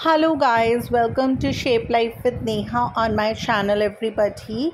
Hello guys, welcome to Shape Life with Neha on my channel everybody.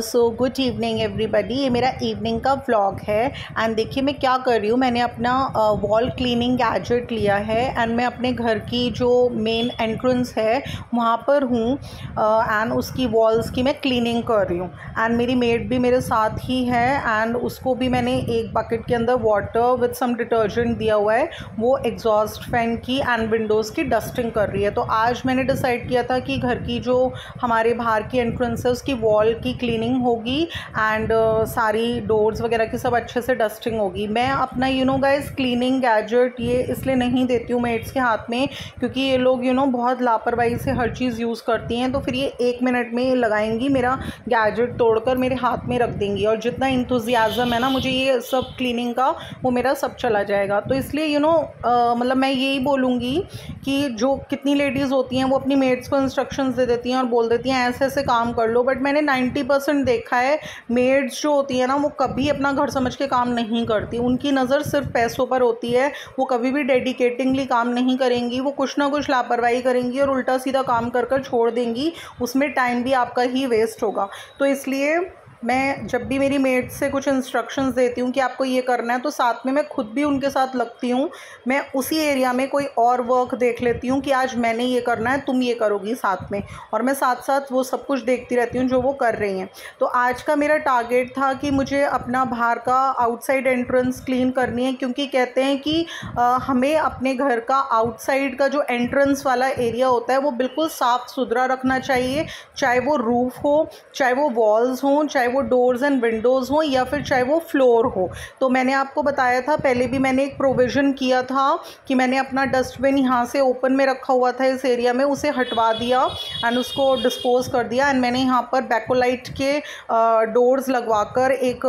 So good evening everybody. ये मेरा evening का vlog है and देखिए मैं क्या कर रही हूँ. मैंने अपना वॉल क्लीनिंग गैजेट लिया है एंड मैं अपने घर की जो मेन एंट्रेंस है वहाँ पर हूँ एंड उसकी वॉल्स की मैं क्लीनिंग कर रही हूँ. एंड मेरी मेड भी मेरे साथ ही है एंड उसको भी मैंने एक बकेट के अंदर वाटर विद सम डिटर्जेंट दिया हुआ है. वो एग्जॉस्ट फैन की एंड विंडोज़ की डस्टिंग कर रही है. तो आज मैंने डिसाइड किया था कि घर की जो हमारे बाहर की एंट्रेंस है उसकी वॉल की क्लीनिंग होगी एंड सारी डोर्स वगैरह की सब अच्छे से डस्टिंग होगी. मैं अपना गाइस क्लीनिंग गैजेट ये इसलिए नहीं देती हूँ मेड्स के हाथ में क्योंकि ये लोग बहुत लापरवाही से हर चीज़ यूज़ करती हैं. तो फिर ये 1 मिनट में लगाएंगी, मेरा गैजेट तोड़कर मेरे हाथ में रख देंगी और जितना इंथुजियाज़म है ना मुझे ये सब क्लीनिंग का वो मेरा सब चला जाएगा. तो इसलिए मतलब मैं यही बोलूँगी कि जो कितनी लेडीज़ होती हैं वो अपनी मेड्स को इंस्ट्रक्शंस दे देती हैं और बोल देती हैं ऐसे ऐसे काम कर लो. बट मैंने 90% देखा है मेड्स जो होती हैं ना वो कभी अपना घर समझ के काम नहीं करती. उनकी नज़र सिर्फ पैसों पर होती है. वो कभी भी डेडिकेटिंगली काम नहीं करेंगी. वो कुछ ना कुछ लापरवाही करेंगी और उल्टा सीधा काम कर कर छोड़ देंगी. उसमें टाइम भी आपका ही वेस्ट होगा. तो इसलिए मैं जब भी मेरी मेड से कुछ इंस्ट्रक्शंस देती हूँ कि आपको ये करना है तो साथ में मैं खुद भी उनके साथ लगती हूँ. मैं उसी एरिया में कोई और वर्क देख लेती हूँ कि आज मैंने ये करना है, तुम ये करोगी साथ में, और मैं साथ साथ वो सब कुछ देखती रहती हूँ जो वो कर रही हैं. तो आज का मेरा टारगेट था कि मुझे अपना बाहर का आउटसाइड एंट्रेंस क्लीन करनी है क्योंकि कहते हैं कि हमें अपने घर का आउटसाइड का जो एंट्रेंस वाला एरिया होता है वो बिल्कुल साफ़ सुथरा रखना चाहिए. चाहे वो रूफ़ हो, चाहे वो वॉल्स हों, चाहे वो डोर्स एंड विंडोज़ हों या फिर चाहे वो फ्लोर हो. तो मैंने आपको बताया था पहले भी, मैंने एक प्रोविज़न किया था कि मैंने अपना डस्टबिन यहाँ से ओपन में रखा हुआ था इस एरिया में, उसे हटवा दिया एंड उसको डिस्पोज़ कर दिया. एंड मैंने यहाँ पर बैकोलाइट के डोर्स लगवा कर एक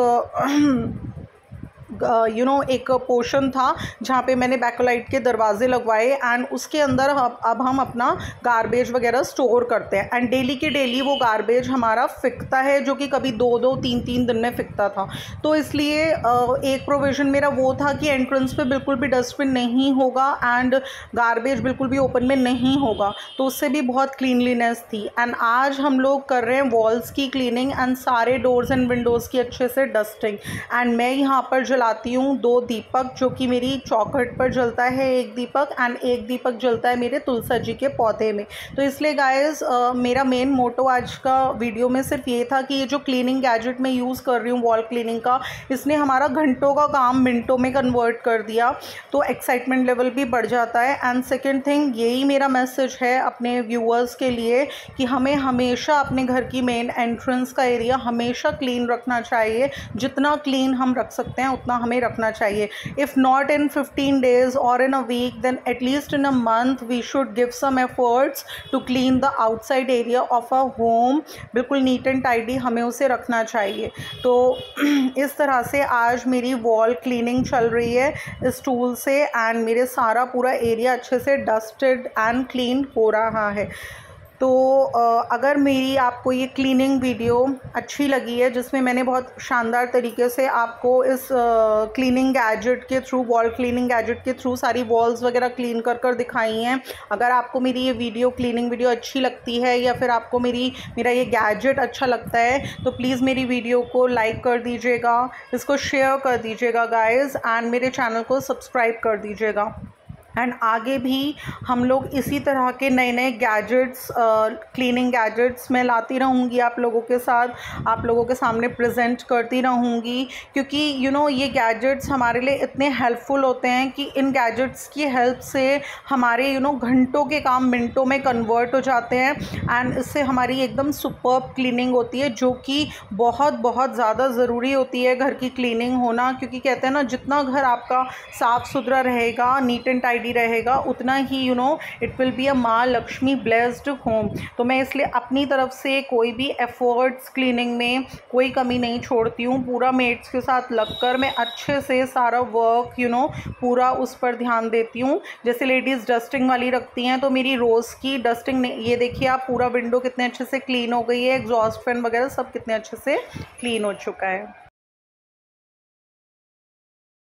एक पोर्शन था जहाँ पे मैंने बैकोलाइट के दरवाजे लगवाए एंड उसके अंदर अब हम अपना गार्बेज वगैरह स्टोर करते हैं. एंड डेली के डेली वो गार्बेज हमारा फिकता है जो कि कभी 2-2 3-3 दिन में फिकता था. तो इसलिए एक प्रोविज़न मेरा वो था कि एंट्रेंस पे बिल्कुल भी डस्टबिन नहीं होगा एंड गार्बेज बिल्कुल भी ओपन में नहीं होगा. तो उससे भी बहुत क्लीनलीनेस थी. एंड आज हम लोग कर रहे हैं वॉल्स की क्लीनिंग एंड सारे डोर्स एंड विंडोज़ की अच्छे से डस्टिंग. एंड मैं यहाँ पर जलाती हूँ 2 दीपक जो कि मेरी चौखट पर जलता है, एक दीपक एंड एक दीपक जलता है मेरे तुलसी जी के पौधे में. तो इसलिए गाइस मेरा मेन मोटो आज का वीडियो में सिर्फ ये था कि ये जो क्लीनिंग गैजेट मैं यूज़ कर रही हूँ वॉल क्लीनिंग का, इसने हमारा घंटों का काम मिनटों में कन्वर्ट कर दिया. तो एक्साइटमेंट लेवल भी बढ़ जाता है. एंड सेकेंड थिंग यही मेरा मैसेज है अपने व्यूअर्स के लिए कि हमें हमेशा अपने घर की मेन एंट्रेंस का एरिया हमेशा क्लीन रखना चाहिए. जितना क्लीन हम रख सकते हैं उतना हमें रखना चाहिए. इफ़ नॉट इन 15 days और in a week then at least in a month we should give some efforts to clean the outside area of a home. बिल्कुल नीट एंड टाइडी हमें उसे रखना चाहिए. तो इस तरह से आज मेरी वॉल क्लीनिंग चल रही है इस टूल से एंड मेरे सारा पूरा एरिया अच्छे से डस्टेड एंड क्लीन हो रहा है. तो अगर मेरी आपको ये क्लीनिंग वीडियो अच्छी लगी है जिसमें मैंने बहुत शानदार तरीके से आपको इस क्लीनिंग गैजेट के थ्रू, वॉल क्लीनिंग गैजेट के थ्रू सारी वॉल्स वगैरह क्लीन कर कर दिखाई हैं, अगर आपको मेरी ये वीडियो क्लीनिंग वीडियो अच्छी लगती है या फिर आपको मेरा ये गैजेट अच्छा लगता है तो प्लीज़ मेरी वीडियो को लाइक कर दीजिएगा, इसको शेयर कर दीजिएगा गाइज़ एंड मेरे चैनल को सब्सक्राइब कर दीजिएगा. एंड आगे भी हम लोग इसी तरह के नए नए गैजेट्स, क्लीनिंग गैजेट्स मैं लाती रहूँगी आप लोगों के साथ, आप लोगों के सामने प्रेजेंट करती रहूँगी क्योंकि ये गैजेट्स हमारे लिए इतने हेल्पफुल होते हैं कि इन गैजेट्स की हेल्प से हमारे घंटों के काम मिनटों में कन्वर्ट हो जाते हैं. एंड इससे हमारी एकदम सुपर्ब क्लीनिंग होती है जो कि बहुत बहुत ज़्यादा ज़रूरी होती है घर की क्लीनिंग होना. क्योंकि कहते हैं ना जितना घर आपका साफ़ सुथरा रहेगा, नीट एंड टाइडी रहेगा, उतना ही इट विल बी अ माँ लक्ष्मी ब्लेस्ड होम. तो मैं इसलिए अपनी तरफ से कोई भी एफर्ट्स क्लीनिंग में कोई कमी नहीं छोड़ती हूँ. पूरा मेड्स के साथ लगकर मैं अच्छे से सारा वर्क पूरा उस पर ध्यान देती हूँ. जैसे लेडीज़ डस्टिंग वाली रखती हैं तो मेरी रोज़ की डस्टिंग, ये देखिए आप पूरा विंडो कितने अच्छे से क्लीन हो गई है, एग्जॉस्ट फैन वगैरह सब कितने अच्छे से क्लीन हो चुका है.